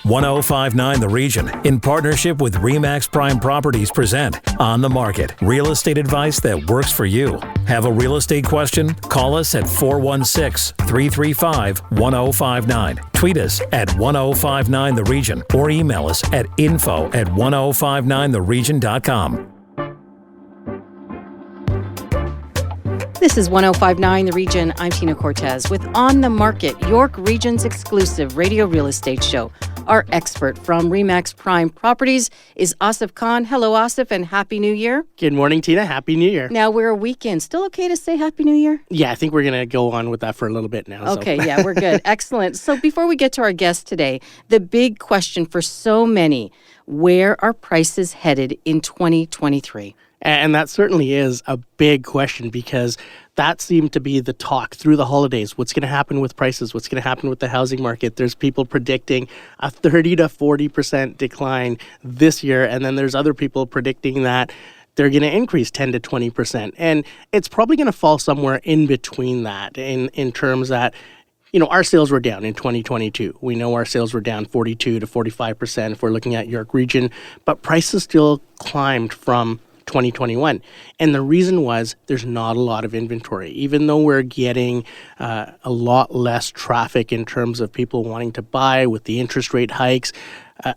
1059 The Region, in partnership with RE/MAX Prime Properties, present On the Market, real estate advice that works for you. Have a real estate question? Call us at 416-335-1059. Tweet us at 1059 The Region or email us at info@1059theregion.com. This is 1059 The Region. I'm Tina Cortez with On the Market, York Region's exclusive radio real estate show. Our expert from RE/MAX Prime Properties is Asif Khan. Hello, Asif, and Happy New Year. Good morning, Tina. Happy New Year. Now, we're a weekend. Still okay to say Happy New Year? Yeah, I think we're going to go on with that for a little bit now. Okay, yeah, we're good. Excellent. So before we get to our guest today, the big question for so many, where are prices headed in 2023? And that certainly is a big question, because that seemed to be the talk through the holidays. What's going to happen with prices? What's going to happen with the housing market? There's people predicting a 30 to 40% decline this year. And then there's other people predicting that they're going to increase 10 to 20%. And it's probably going to fall somewhere in between that in terms that, you know, our sales were down in 2022. We know our sales were down 42 to 45% if we're looking at York Region, but prices still climbed from 2021. And the reason was there's not a lot of inventory. Even though we're getting a lot less traffic in terms of people wanting to buy with the interest rate hikes,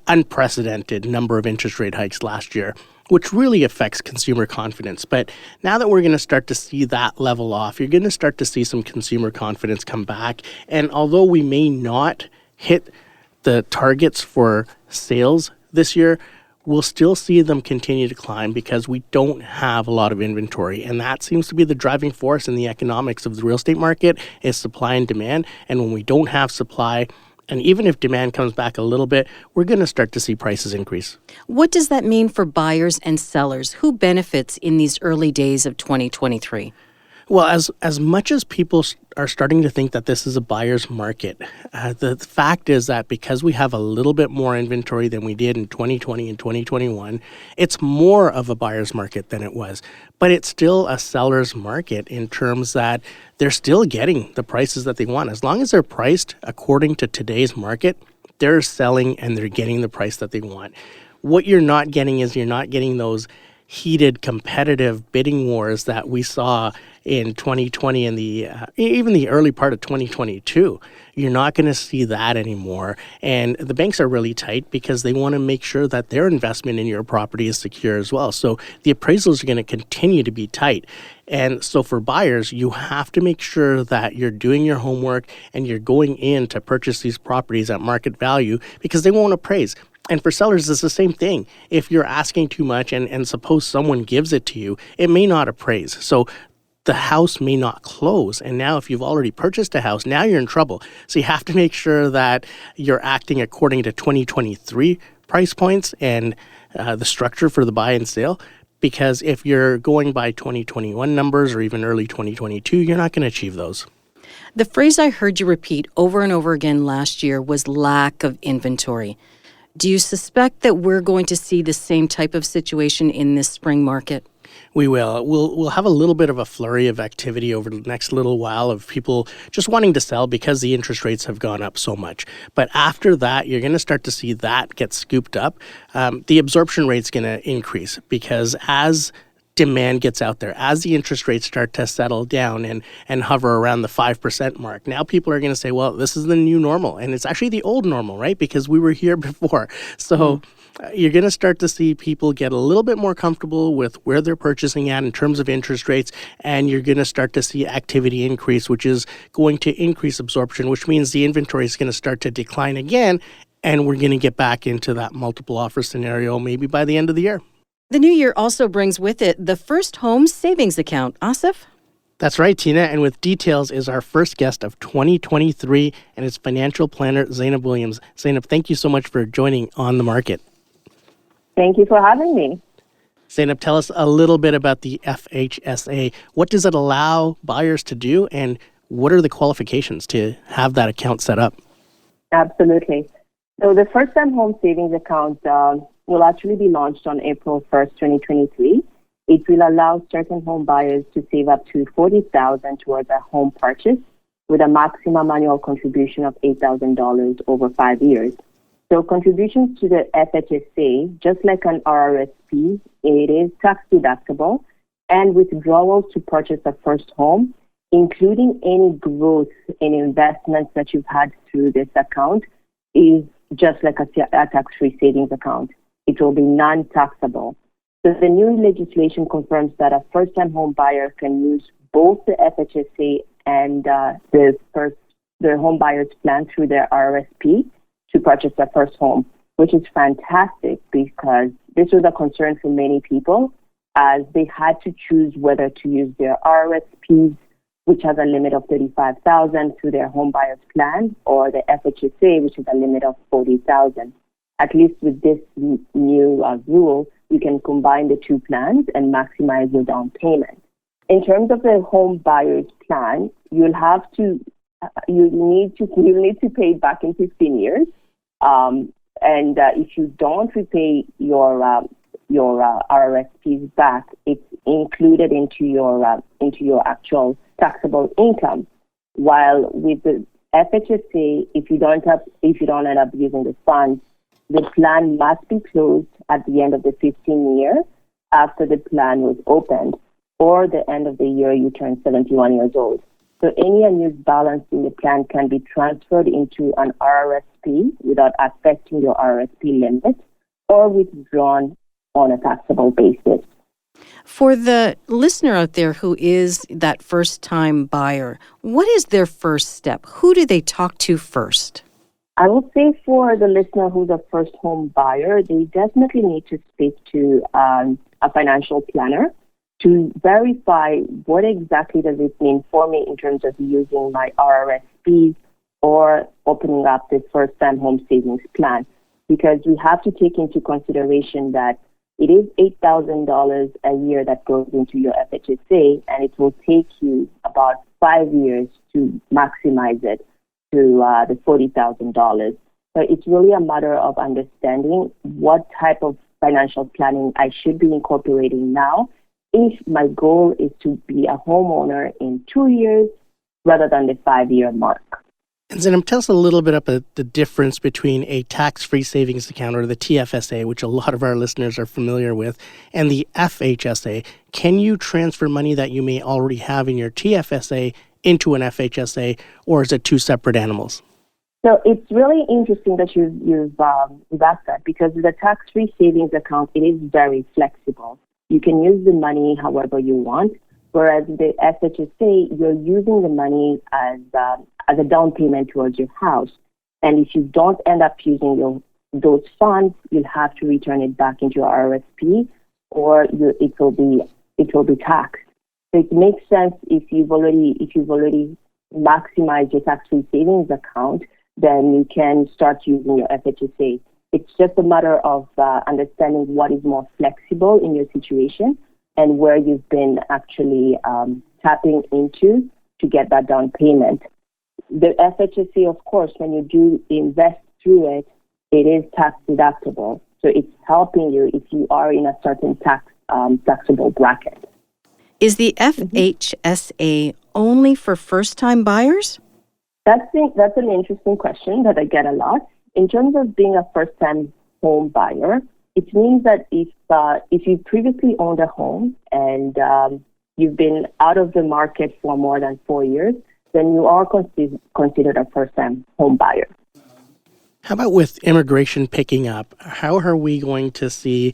unprecedented number of interest rate hikes last year, which really affects consumer confidence. But now that we're going to start to see that level off, you're going to start to see some consumer confidence come back. And although we may not hit the targets for sales this year, we'll still see them continue to climb because we don't have a lot of inventory. And that seems to be the driving force in the economics of the real estate market, is supply and demand. And when we don't have supply, and even if demand comes back a little bit, we're going to start to see prices increase. What does that mean for buyers and sellers? Who benefits in these early days of 2023? Well, as much as people are starting to think that this is a buyer's market, the fact is that because we have a little bit more inventory than we did in 2020 and 2021, it's more of a buyer's market than it was. But it's still a seller's market in terms that they're still getting the prices that they want. As long as they're priced according to today's market, they're selling and they're getting the price that they want. What you're not getting is you're not getting those heated competitive bidding wars that we saw in 2020 and even the early part of 2022. You're not going to see that anymore. And the banks are really tight because they want to make sure that their investment in your property is secure as well. So the appraisals are going to continue to be tight. And so for buyers, you have to make sure that you're doing your homework and you're going in to purchase these properties at market value, because they won't appraise. And for sellers, it's the same thing. If you're asking too much and suppose someone gives it to you, it may not appraise. So the house may not close. And now if you've already purchased a house, now you're in trouble. So you have to make sure that you're acting according to 2023 price points and the structure for the buy and sale. Because if you're going by 2021 numbers or even early 2022, you're not going to achieve those. The phrase I heard you repeat over and over again last year was lack of inventory. Do you suspect that we're going to see the same type of situation in this spring market? We will. We'll have a little bit of a flurry of activity over the next little while of people just wanting to sell because the interest rates have gone up so much. But after that, you're going to start to see that get scooped up. The absorption rate's going to increase because as demand gets out there, as the interest rates start to settle down and hover around the 5% mark, now people are going to say, well, this is the new normal. And it's actually the old normal, right? Because we were here before. So you're going to start to see people get a little bit more comfortable with where they're purchasing at in terms of interest rates. And you're going to start to see activity increase, which is going to increase absorption, which means the inventory is going to start to decline again. And we're going to get back into that multiple offer scenario maybe by the end of the year. The new year also brings with it the First Home Savings Account. Asif? That's right, Tina. And with details is our first guest of 2023, and it's financial planner Zainab Williams. Zainab, thank you so much for joining On the Market. Thank you for having me. Zainab, tell us a little bit about the FHSA. What does it allow buyers to do, and what are the qualifications to have that account set up? Absolutely. So the First Time Home Savings Account will actually be launched on April 1st, 2023. It will allow certain home buyers to save up to $40,000 towards a home purchase with a maximum annual contribution of $8,000 over 5 years. So contributions to the FHSA, just like an RRSP, it is tax deductible, and withdrawals to purchase a first home, including any growth in investments that you've had through this account, is just like a tax-free savings account. It will be non-taxable. So the new legislation confirms that a first-time home buyer can use both the FHSA and the home buyer's plan through their RRSP to purchase their first home, which is fantastic because this was a concern for many people as they had to choose whether to use their RRSPs, which has a limit of $35,000 through their home buyer's plan, or the FHSA, which has a limit of $40,000. At least with this new rule, you can combine the two plans and maximize your down payment. In terms of the home buyer's plan, you'll need to pay it back in 15 years. And if you don't repay your RRSPs back, it's included into your actual taxable income. While with the FHSA, if you don't end up using the funds, the plan must be closed at the end of the 15 years after the plan was opened, or the end of the year you turn 71 years old. So any unused balance in the plan can be transferred into an RRSP without affecting your RRSP limit, or withdrawn on a taxable basis. For the listener out there who is that first-time buyer, what is their first step? Who do they talk to first? I would say for the listener who's a first home buyer, they definitely need to speak to a financial planner to verify what exactly does it mean for me in terms of using my RRSP or opening up this first-time home savings plan. Because we have to take into consideration that it is $8,000 a year that goes into your FHSA, and it will take you about 5 years to maximize it to the $40,000. So it's really a matter of understanding what type of financial planning I should be incorporating now if my goal is to be a homeowner in 2 years rather than the 5-year mark. And Zainab, tell us a little bit about the difference between a tax-free savings account, or the TFSA, which a lot of our listeners are familiar with, and the FHSA. Can you transfer money that you may already have in your TFSA into an FHSA, or is it two separate animals? So it's really interesting that you've asked that, because the tax-free savings account, it is very flexible. You can use the money however you want, whereas the FHSA, you're using the money as a down payment towards your house. And if you don't end up using those funds, you'll have to return it back into your RRSP, or it will be taxed. So it makes sense if you've already maximized your tax-free savings account, then you can start using your FHSA. It's just a matter of understanding what is more flexible in your situation and where you've been actually tapping into to get that down payment. The FHSA, of course, when you do invest through it, it is tax deductible. So it's helping you if you are in a certain taxable bracket. Is the FHSA only for first-time buyers? That's an interesting question that I get a lot. In terms of being a first-time home buyer, it means that if you previously owned a home and you've been out of the market for more than 4 years, then you are considered a first-time home buyer. How about with immigration picking up? How are we going to see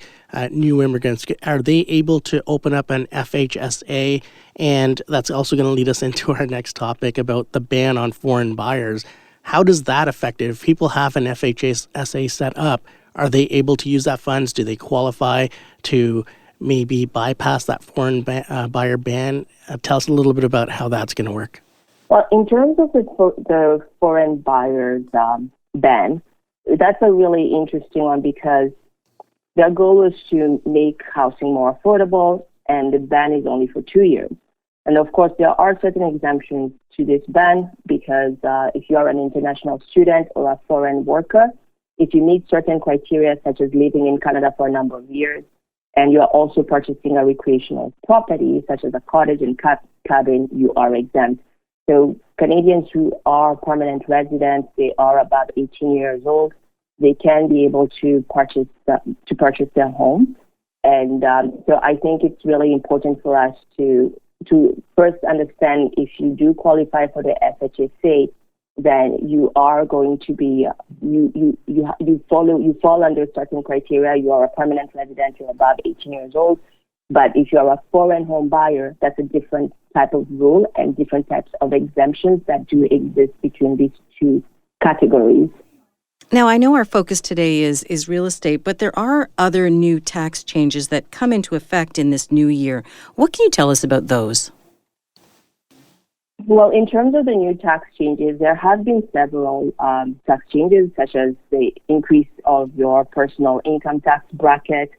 new immigrants? Are they able to open up an FHSA? And that's also going to lead us into our next topic about the ban on foreign buyers. How does that affect it? If people have an FHSA set up, are they able to use that funds? Do they qualify to maybe bypass that foreign buyer ban? Tell us a little bit about how that's going to work. Well, in terms of the foreign buyers ban, that's a really interesting one because their goal is to make housing more affordable, and the ban is only for 2 years. And of course, there are certain exemptions to this ban because if you are an international student or a foreign worker, if you meet certain criteria such as living in Canada for a number of years, and you are also purchasing a recreational property such as a cottage and cabin, you are exempt. So Canadians who are permanent residents, they are about 18 years old, they can be able to purchase their home. And so I think it's really important for us to first understand if you do qualify for the FHSA, then you are going to be you fall under certain criteria. You are a permanent resident. You're above 18 years old. But if you are a foreign home buyer, that's a different type of rule and different types of exemptions that do exist between these two categories. Now, I know our focus today is real estate, but there are other new tax changes that come into effect in this new year. What can you tell us about those? Well, in terms of the new tax changes, there have been several tax changes, such as the increase of your personal income tax bracket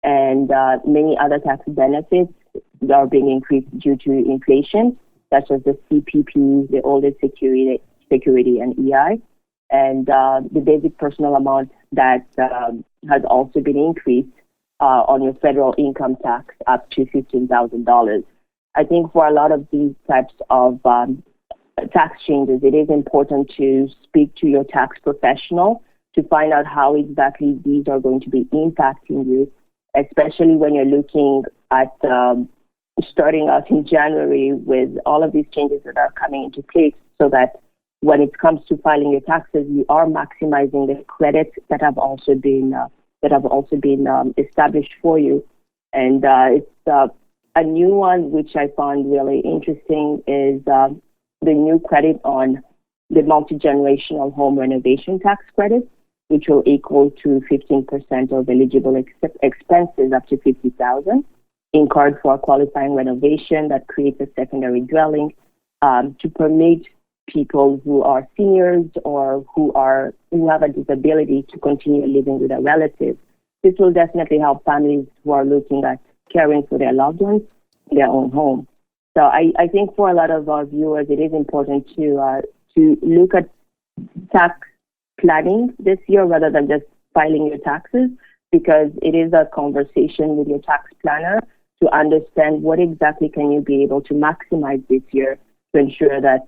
and many other tax benefits that are being increased due to inflation, such as the CPP, the oldest security and EI, and the basic personal amount that has also been increased on your federal income tax up to $15,000. I think for a lot of these types of tax changes, it is important to speak to your tax professional to find out how exactly these are going to be impacting you, especially when you're looking at starting out in January with all of these changes that are coming into place, so that when it comes to filing your taxes, you are maximizing the credits that have also been established for you. And it's a new one, which I found really interesting, is the new credit on the multi-generational home renovation tax credit, which will equal to 15% of eligible expenses up to $50,000 incurred for a qualifying renovation that creates a secondary dwelling to permit people who are seniors or who have a disability to continue living with a relative. This will definitely help families who are looking at caring for their loved ones in their own home. So I think for a lot of our viewers, it is important to look at tax planning this year rather than just filing your taxes, because it is a conversation with your tax planner to understand what exactly can you be able to maximize this year to ensure that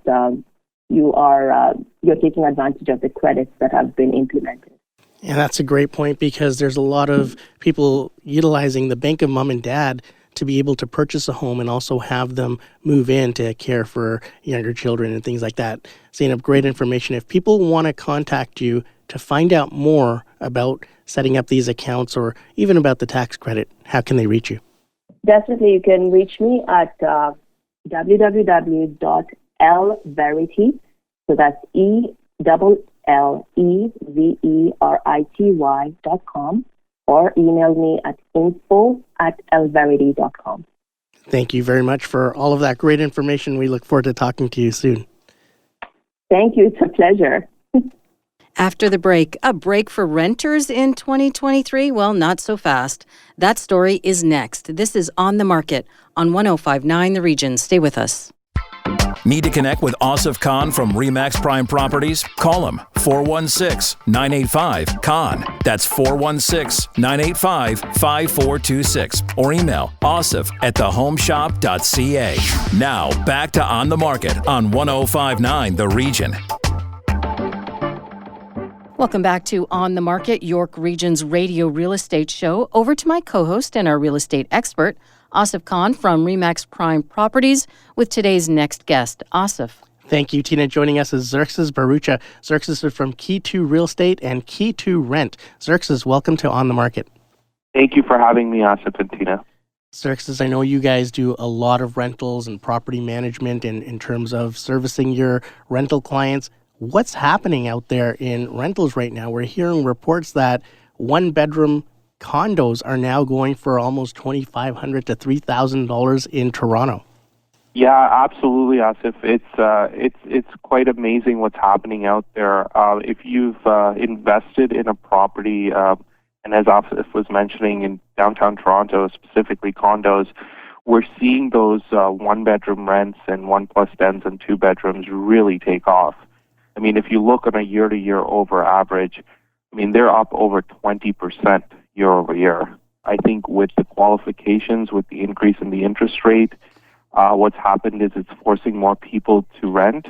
you're taking advantage of the credits that have been implemented. And that's a great point, because there's a lot of people utilizing the bank of mom and dad to be able to purchase a home and also have them move in to care for younger children and things like that. Zainab, great information. If people want to contact you to find out more about setting up these accounts or even about the tax credit, how can they reach you? Definitely, you can reach me at www.lverity, so that's ELLEVERITY.com, or email me at info@lverity.com. Thank you very much for all of that great information. We look forward to talking to you soon. Thank you. It's a pleasure. After the break, a break for renters in 2023? Well, not so fast. That story is next. This is On the Market on 105.9 The Region. Stay with us. Need to connect with Asif Khan from RE/MAX Prime Properties? Call him 416-985-KHAN. That's 416-985-5426. Or email asif@thehomeshop.ca. Now, back to On the Market on 105.9 The Region. Welcome back to On the Market, York Region's radio real estate show. Over to my co-host and our real estate expert, Asif Khan from RE/MAX Prime Properties, with today's next guest. Asif. Thank you, Tina. Joining us is Xerxes Bharucha. Xerxes is from Key 2 Real Estate and Key 2 Rent. Xerxes, welcome to On the Market. Thank you for having me, Asif and Tina. Xerxes, I know you guys do a lot of rentals and property management in terms of servicing your rental clients. What's happening out there in rentals right now? We're hearing reports that one-bedroom condos are now going for almost $2,500 to $3,000 in Toronto. Yeah, absolutely, Asif. It's quite amazing what's happening out there. If you've invested in a property, and as Asif was mentioning, in downtown Toronto, specifically condos, we're seeing those one-bedroom rents and 1+10s and 2 bedrooms really take off. I mean, if you look on a year-to-year over average, I mean, they're up over 20% year over year. I think with the qualifications, with the increase in the interest rate, what's happened is it's forcing more people to rent.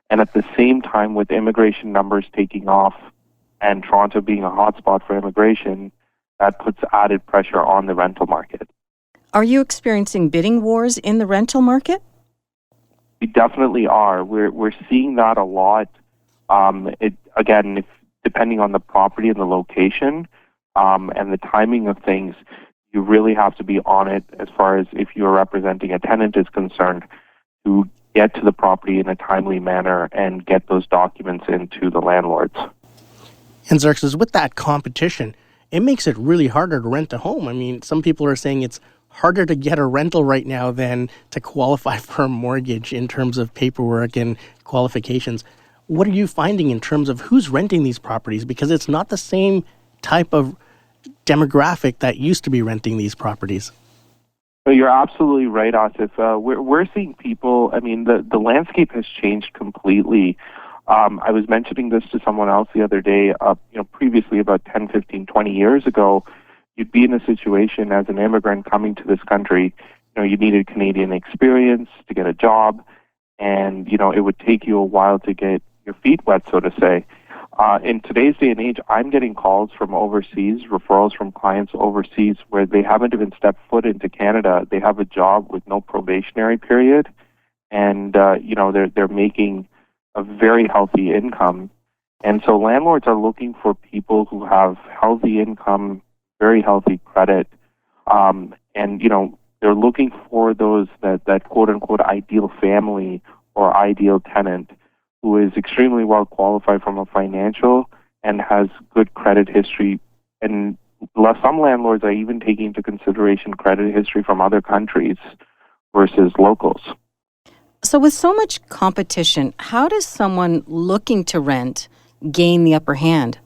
And at the same time, with immigration numbers taking off and Toronto being a hotspot for immigration, that puts added pressure on the rental market. Are you experiencing bidding wars in the rental market? We definitely are. We're seeing that a lot. If depending on the property and the location and the timing of things, you really have to be on it as far as if you're representing a tenant is concerned to get to the property in a timely manner and get those documents into the landlords. And Xerxes, with that competition, it makes it really harder to rent a home. I mean, some people are saying it's harder to get a rental right now than to qualify for a mortgage in terms of paperwork and qualifications. What are you finding in terms of who's renting these properties? Because it's not the same type of demographic that used to be renting these properties. So you're absolutely right, Asif. We're seeing people, I mean, the landscape has changed completely. I was mentioning this to someone else the other day, previously about 10, 15, 20 years ago, you'd be in a situation as an immigrant coming to this country, you needed Canadian experience to get a job, and, it would take you a while to get your feet wet, so to say. In today's day and age, I'm getting calls from overseas, referrals from clients overseas where they haven't even stepped foot into Canada. They have a job with no probationary period, and they're making a very healthy income. And so landlords are looking for people who have healthy income, very healthy credit, they're looking for those that quote unquote ideal family or ideal tenant who is extremely well qualified from a financial and has good credit history. And some landlords are even taking into consideration credit history from other countries versus locals. So with so much competition, how does someone looking to rent gain the upper hand?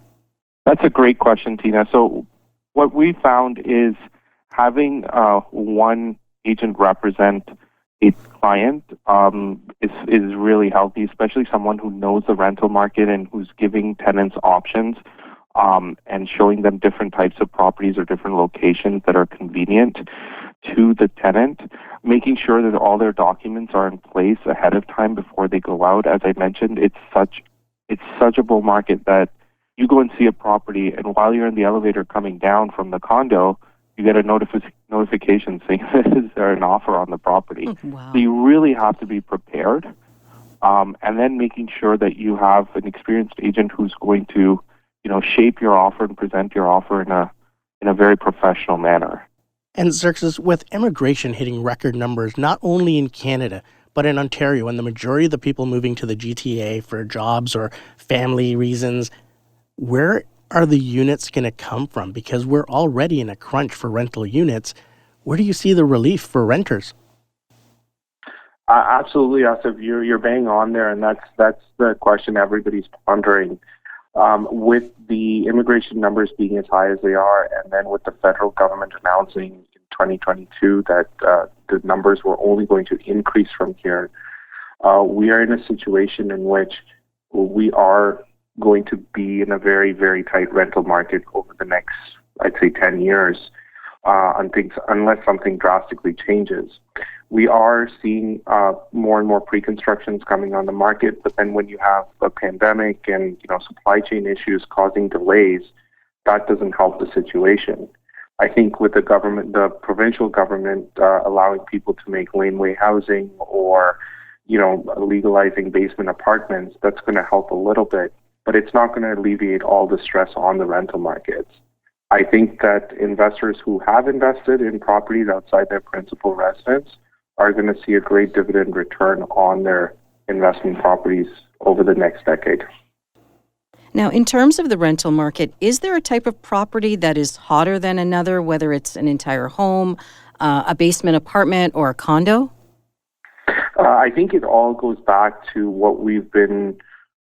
That's a great question, Tina. So what we found is having one agent represent a client is really healthy, especially someone who knows the rental market and who's giving tenants options and showing them different types of properties or different locations that are convenient to the tenant, making sure that all their documents are in place ahead of time before they go out. As I mentioned, it's such a bull market that you go and see a property, and while you're in the elevator coming down from the condo, you get a notification saying is there an offer on the property. Wow. So you really have to be prepared, and then making sure that you have an experienced agent who's going to, shape your offer and present your offer in a very professional manner. And Xerxes, with immigration hitting record numbers, not only in Canada, but in Ontario, and the majority of the people moving to the GTA for jobs or family reasons, where are the units going to come from? Because we're already in a crunch for rental units. Where do you see the relief for renters? Absolutely, Asif. You're bang on there, and that's the question everybody's pondering. With the immigration numbers being as high as they are, and then with the federal government announcing in 2022 that the numbers were only going to increase from here, we are in a situation in which we are going to be in a very, very tight rental market over the next, I'd say, 10 years, unless something drastically changes. We are seeing more and more pre-constructions coming on the market, but then when you have a pandemic and supply chain issues causing delays, that doesn't help the situation. I think with the provincial government allowing people to make laneway housing or legalizing basement apartments, that's going to help a little bit, but it's not going to alleviate all the stress on the rental markets. I think that investors who have invested in properties outside their principal residence are going to see a great dividend return on their investment properties over the next decade. Now, in terms of the rental market, is there a type of property that is hotter than another, whether it's an entire home, a basement apartment, or a condo? I think it all goes back to what we've been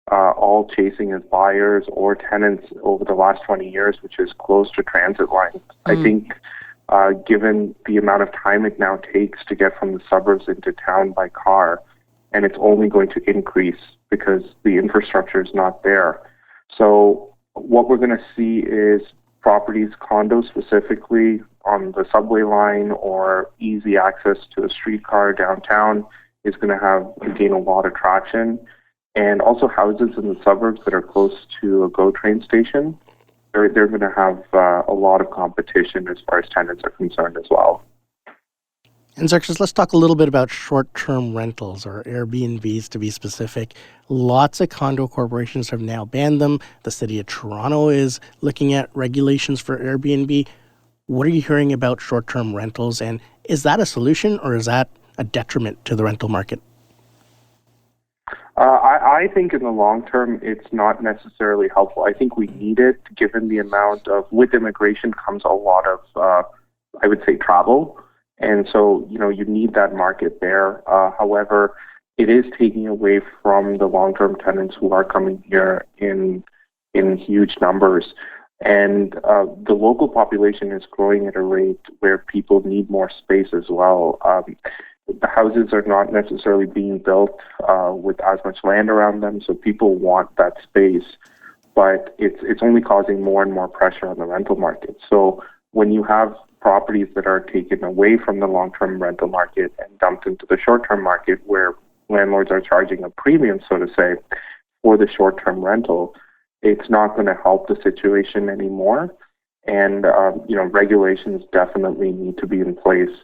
all chasing as buyers or tenants over the last 20 years, which is close to transit lines. I think given the amount of time it now takes to get from the suburbs into town by car, and it's only going to increase because the infrastructure is not there. So what we're going to see is properties, condos specifically, on the subway line or easy access to a streetcar downtown is going to gain a lot of traction. and also houses in the suburbs that are close to a GO train station. They're going to have a lot of competition as far as tenants are concerned as well. And Xerxes, let's talk a little bit about short-term rentals, or Airbnbs to be specific. Lots of condo corporations have now banned them. The City of Toronto is looking at regulations for Airbnb. What are you hearing about short-term rentals, and is that a solution or is that a detriment to the rental market? I think in the long term, it's not necessarily helpful. I think we need it, given the amount of, with immigration comes a lot of, I would say, travel. And so, you need that market there. However, it is taking away from the long-term tenants who are coming here in huge numbers. And the local population is growing at a rate where people need more space as well. The houses are not necessarily being built with as much land around them, so people want that space. But it's only causing more and more pressure on the rental market. So when you have properties that are taken away from the long-term rental market and dumped into the short-term market, where landlords are charging a premium, so to say, for the short-term rental, it's not going to help the situation anymore. And, regulations definitely need to be in place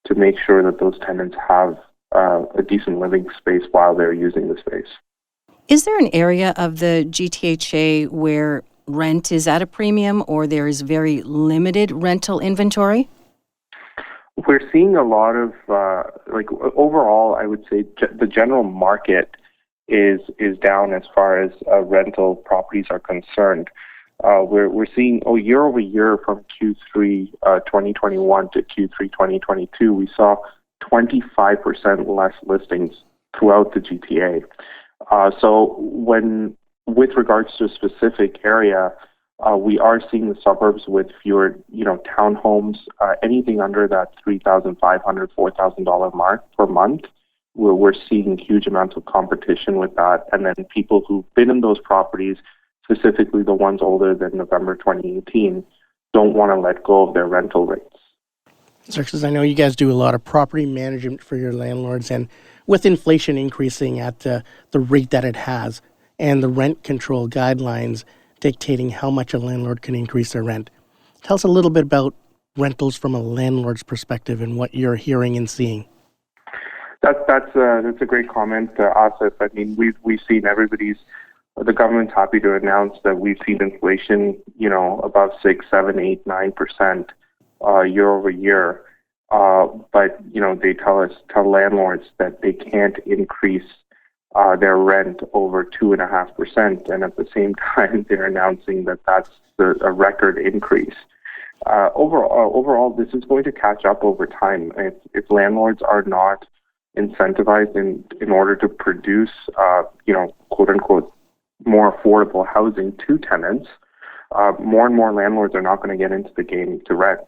to make sure that those tenants have a decent living space while they're using the space. Is there an area of the GTHA where rent is at a premium or there is very limited rental inventory? We're seeing a lot of, overall, I would say the general market is down as far as rental properties are concerned. We're seeing year over year from Q3 2021 to Q3 2022, we saw 25% less listings throughout the GTA. So with regards to a specific area, we are seeing the suburbs with fewer, townhomes, anything under that $3,500, $4,000 mark per month. We're seeing huge amounts of competition with that. And then people who've been in those properties, specifically the ones older than November 2018, don't want to let go of their rental rates. Xerxes, I know you guys do a lot of property management for your landlords, and with inflation increasing at the rate that it has, and the rent control guidelines dictating how much a landlord can increase their rent, tell us a little bit about rentals from a landlord's perspective and what you're hearing and seeing. That's a great comment, Asif. I mean, we've seen the government's happy to announce that we've seen inflation, above 6, 7, 8, 9% year over year. But they tell landlords that they can't increase their rent over 2.5%, and at the same time they're announcing that that's a record increase. Overall, this is going to catch up over time. If landlords are not incentivized in order to produce, quote unquote, more affordable housing to tenants, more and more landlords are not going to get into the game to rent.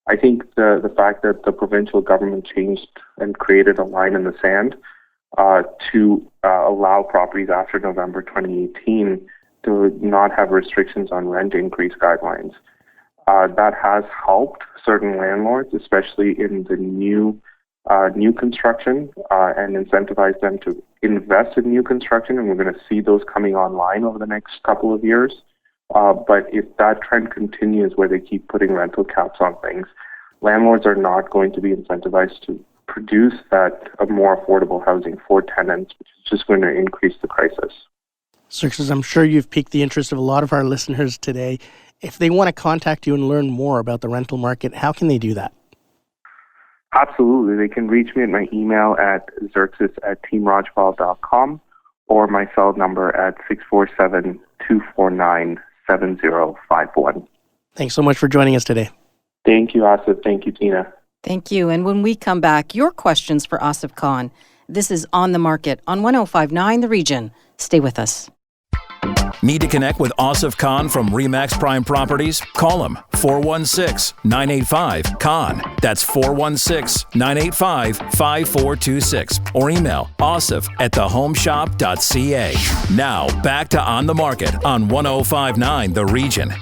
I think the fact that the provincial government changed and created a line in the sand to allow properties after November 2018 to not have restrictions on rent increase guidelines, that has helped certain landlords, especially in the new construction, and incentivize them to invest in new construction, and we're going to see those coming online over the next couple of years. But if that trend continues where they keep putting rental caps on things, landlords are not going to be incentivized to produce that more affordable housing for tenants, which is just going to increase the crisis. Xerxes, I'm sure you've piqued the interest of a lot of our listeners today. If they want to contact you and learn more about the rental market, how can they do that? Absolutely. They can reach me at my email at xerxes@teamrajpal.com or my cell number at 647-249-7051. Thanks so much for joining us today. Thank you, Asif. Thank you, Tina. Thank you. And when we come back, your questions for Asif Khan. This is On the Market on 105.9 The Region. Stay with us. Need to connect with Asif Khan from RE/MAX Prime Properties? Call him 416-985-KHAN. That's 416-985-5426. Or email asif@thehomeshop.ca. Now, back to On the Market on 105.9 The Region.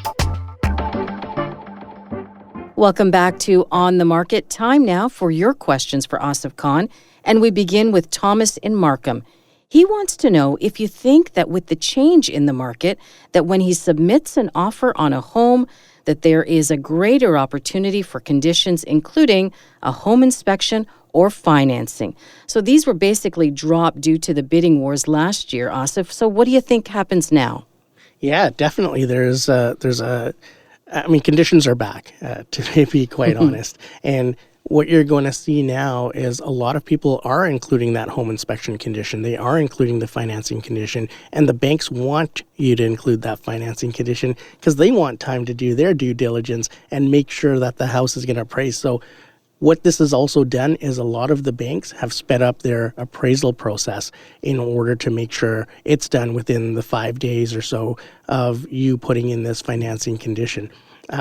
Welcome back to On the Market. Time now for your questions for Asif Khan. And we begin with Thomas in Markham. He wants to know if you think that with the change in the market, that when he submits an offer on a home, that there is a greater opportunity for conditions, including a home inspection or financing. So these were basically dropped due to the bidding wars last year, Asif. So what do you think happens now? Yeah, definitely. Conditions are back, to be quite honest. And what you're going to see now is a lot of people are including that home inspection condition. They are including the financing condition, and the banks want you to include that financing condition because they want time to do their due diligence and make sure that the house is going to appraise. So what this has also done is a lot of the banks have sped up their appraisal process in order to make sure it's done within the 5 days or so of you putting in this financing condition.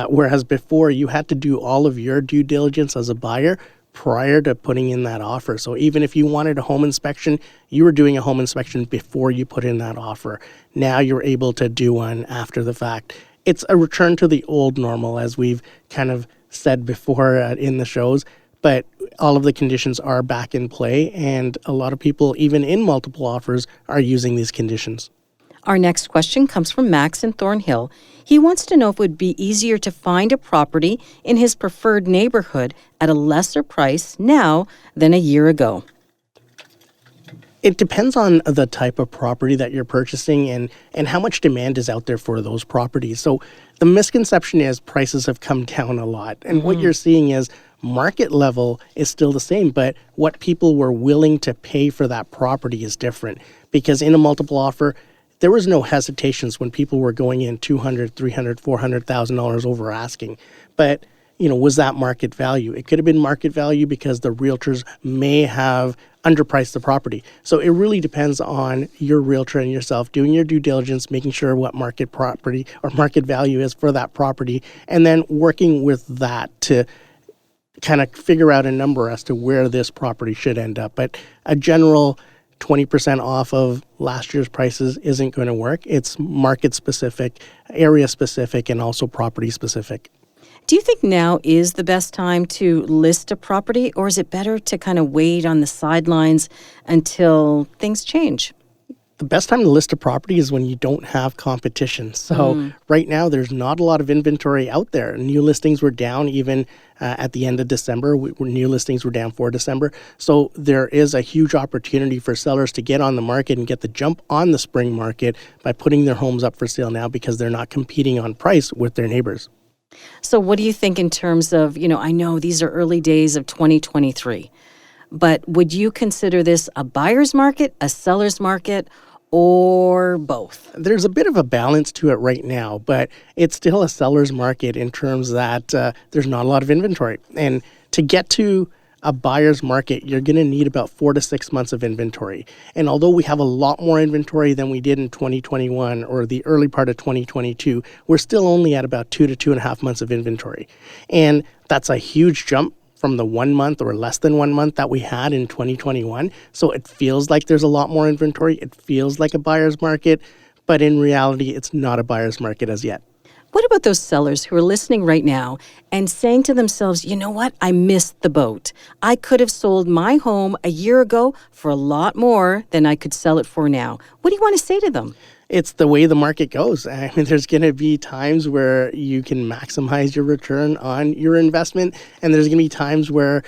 Whereas before, you had to do all of your due diligence as a buyer prior to putting in that offer. So even if you wanted a home inspection, you were doing a home inspection before you put in that offer. Now you're able to do one after the fact. It's a return to the old normal, as we've kind of said before in the shows, but all of the conditions are back in play, and a lot of people, even in multiple offers, are using these conditions. Our next question comes from Max in Thornhill. He wants to know if it would be easier to find a property in his preferred neighborhood at a lesser price now than a year ago. It depends on the type of property that you're purchasing and how much demand is out there for those properties. So the misconception is prices have come down a lot. And what you're seeing is market level is still the same, but what people were willing to pay for that property is different. Because in a multiple offer, there was no hesitations when people were going in $200,000, $300,000, $400,000 over asking. But, was that market value? It could have been market value because the realtors may have underpriced the property. So it really depends on your realtor and yourself doing your due diligence, making sure what market property or market value is for that property, and then working with that to kind of figure out a number as to where this property should end up. But a general 20% off of last year's prices isn't going to work. It's market specific, area specific, and also property specific. Do you think now is the best time to list a property, or is it better to kind of wait on the sidelines until things change? The best time to list a property is when you don't have competition. So right now, there's not a lot of inventory out there. New listings were down even at the end of December. New listings were down for December. So there is a huge opportunity for sellers to get on the market and get the jump on the spring market by putting their homes up for sale now because they're not competing on price with their neighbors. So what do you think in terms of, I know these are early days of 2023, but would you consider this a buyer's market, a seller's market, or both? There's a bit of a balance to it right now, but it's still a seller's market in terms that there's not a lot of inventory. And to get to a buyer's market, you're going to need about 4 to 6 months of inventory. And although we have a lot more inventory than we did in 2021 or the early part of 2022, we're still only at about 2 to 2.5 months of inventory. And that's a huge jump from the 1 month or less than 1 month that we had in 2021. So it feels like there's a lot more inventory. It feels like a buyer's market, but in reality, it's not a buyer's market as yet. What about those sellers who are listening right now and saying to themselves, you know what, I missed the boat. I could have sold my home a year ago for a lot more than I could sell it for now. What do you want to say to them? It's the way the market goes. I mean, there's going to be times where you can maximize your return on your investment, and there's going to be times where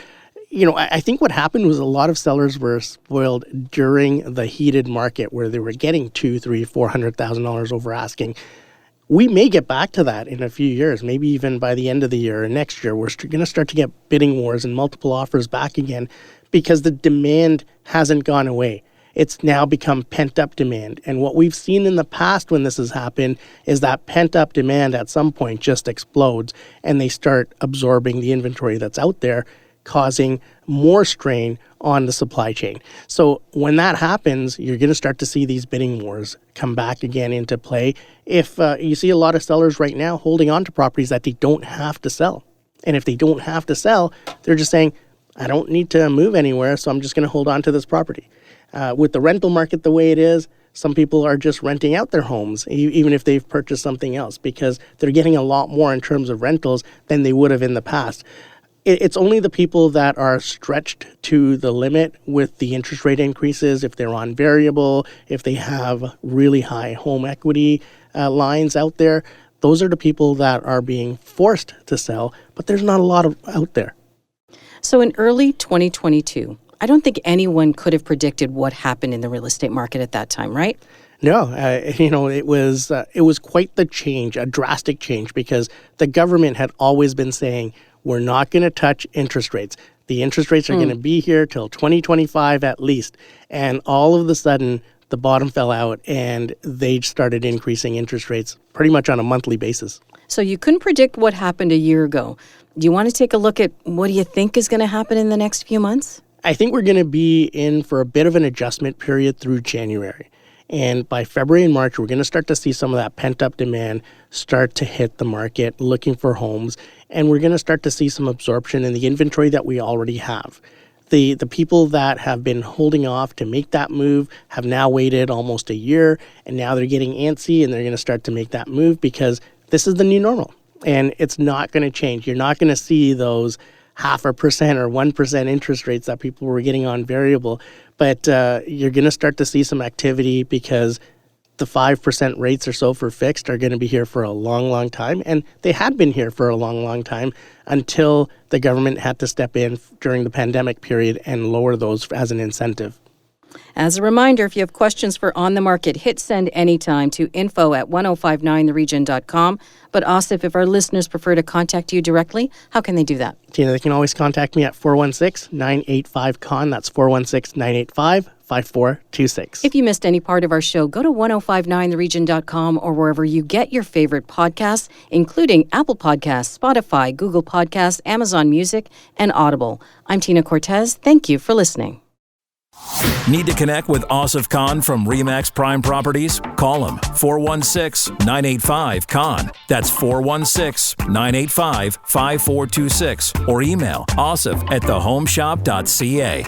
I think what happened was a lot of sellers were spoiled during the heated market where they were getting $200,000, $300,000, $400,000 over asking. We may get back to that in a few years, maybe even by the end of the year or next year. We're going to start to get bidding wars and multiple offers back again because the demand hasn't gone away. It's now become pent-up demand. And what we've seen in the past when this has happened is that pent-up demand at some point just explodes and they start absorbing the inventory that's out there, causing more strain on the supply chain. So when that happens, you're going to start to see these bidding wars come back again into play. If you see a lot of sellers right now holding on to properties that they don't have to sell. And if they don't have to sell, they're just saying, I don't need to move anywhere, so I'm just going to hold on to this property. With the rental market the way it is, some people are just renting out their homes, even if they've purchased something else, because they're getting a lot more in terms of rentals than they would have in the past. It's only the people that are stretched to the limit with the interest rate increases, if they're on variable, if they have really high home equity lines out there. Those are the people that are being forced to sell, but there's not a lot of out there. So in early 2022, I don't think anyone could have predicted what happened in the real estate market at that time, right? No, it was quite the change, a drastic change, because the government had always been saying, we're not going to touch interest rates. The interest rates are going to be here till 2025 at least. And all of a sudden, the bottom fell out and they started increasing interest rates pretty much on a monthly basis. So you couldn't predict what happened a year ago. Do you want to take a look at what do you think is going to happen in the next few months? I think we're going to be in for a bit of an adjustment period through January. And by February and March, we're going to start to see some of that pent-up demand start to hit the market looking for homes. And we're going to start to see some absorption in the inventory that we already have. The people that have been holding off to make that move have now waited almost a year, and now they're getting antsy and they're going to start to make that move because this is the new normal. And it's not going to change. You're not going to see those 0.5% or 1% interest rates that people were getting on variable. But you're going to start to see some activity because the 5% rates or so for fixed are going to be here for a long, long time. And they had been here for a long, long time until the government had to step in during the pandemic period and lower those as an incentive. As a reminder, if you have questions for On the Market, hit send anytime to info@1059theregion.com. But Asif, if our listeners prefer to contact you directly, how can they do that? Tina, they can always contact me at 416-985-CON. That's 416-985-5426. If you missed any part of our show, go to 1059theregion.com or wherever you get your favorite podcasts, including Apple Podcasts, Spotify, Google Podcasts, Amazon Music, and Audible. I'm Tina Cortez. Thank you for listening. Need to connect with Asif Khan from RE/MAX Prime Properties? Call him 416-985-KHAN. That's 416-985-5426. Or email asif@thehomeshop.ca.